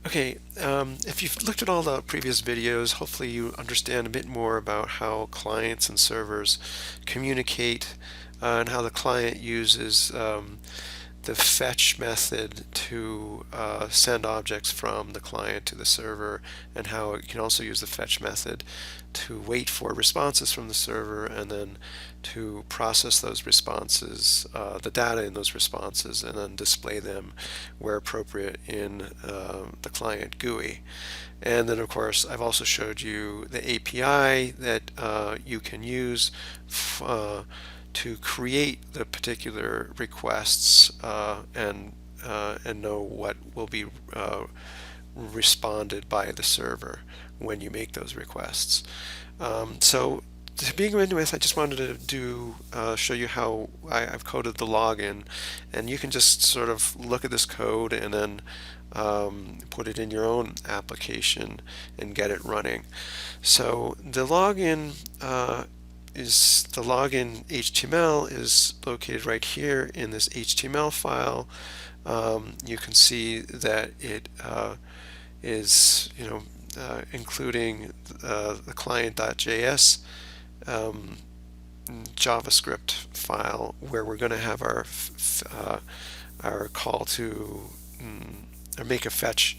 Okay, if you've looked at all the previous videos, hopefully you understand a bit more about how clients and servers communicate and how the client uses the fetch method to send objects from the client to the server, and how it can also use the fetch method to wait for responses from the server and then to process those responses, the data in those responses, and then display them where appropriate in the client GUI. And then, of course, I've also showed you the API that you can use to create the particular requests and know what will be responded by the server when you make those requests. So to begin with, I just wanted to show you how I've coded the login, and you can just sort of look at this code and then put it in your own application and get it running. So the login HTML is located right here in this HTML file. You can see that it is, including the client.js JavaScript file where we're going to have our call to or make a fetch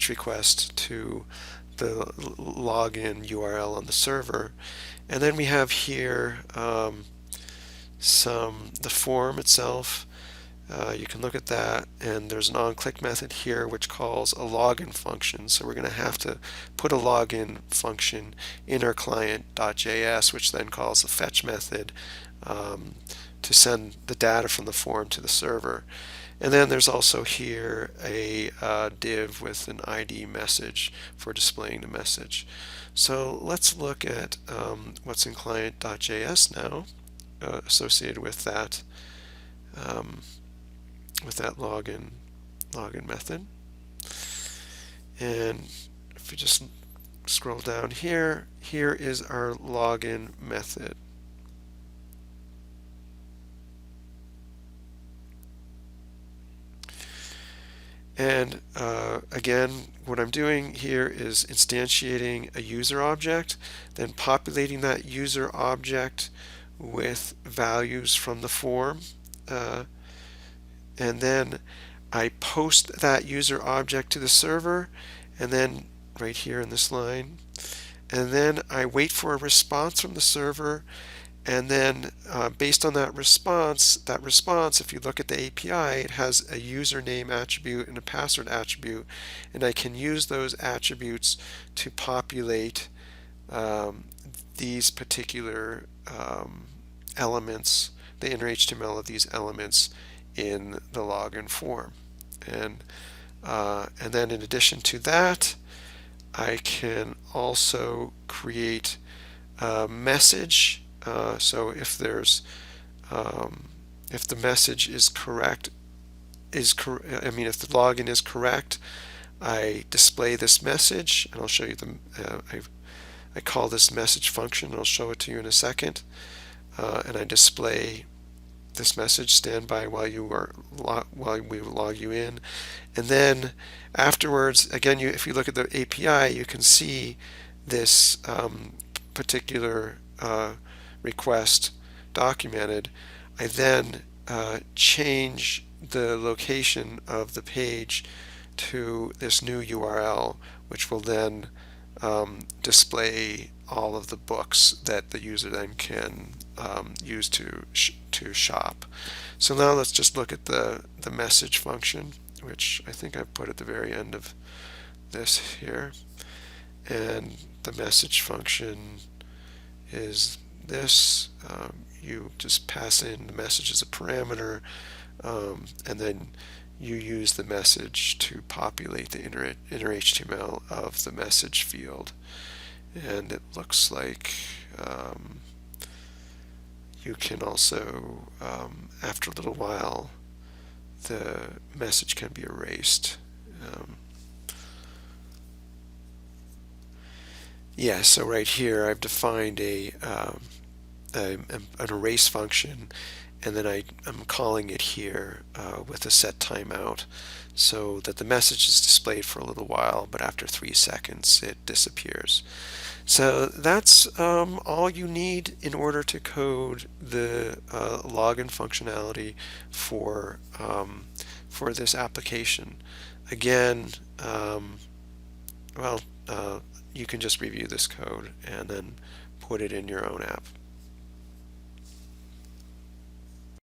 request to the login URL on the server. And then we have here the form itself. You can look at that, and there's an onClick method here which calls a login function. So we're going to have to put a login function in our client.js, which then calls a fetch method to send the data from the form to the server. And then there's also here a div with an ID message for displaying the message. So let's look at what's in client.js now associated with that login method. And if we just scroll down here is our login method. And again, what I'm doing here is instantiating a user object, then populating that user object with values from the form, and then I post that user object to the server, and then right here in this line, and then I wait for a response from the server. And then based on that response, if you look at the API, it has a username attribute and a password attribute, and I can use those attributes to populate these particular elements, the inner HTML of these elements in the login form. And then in addition to that, I can also create a message. So if there's if the message is correct, if the login is correct, I display this message, and I'll show you I call this message function, and I'll show it to you in a second. And I display this message, stand by while we log you in. And then afterwards, again, if you look at the API, you can see this particular request documented. I then change the location of the page to this new URL, which will then display all of the books that the user then can use to shop. So now let's just look at the message function, which I think I put at the very end of this here. And the message function is this. You just pass in the message as a parameter, and then you use the message to populate the inner HTML of the message field. And it looks like you can also, after a little while, the message can be erased. Yeah, so right here I've defined an erase function, and then I'm calling it here with a set timeout so that the message is displayed for a little while, but after 3 seconds it disappears. So that's all you need in order to code the login functionality for this application. Again, well, you can just review this code and then put it in your own app.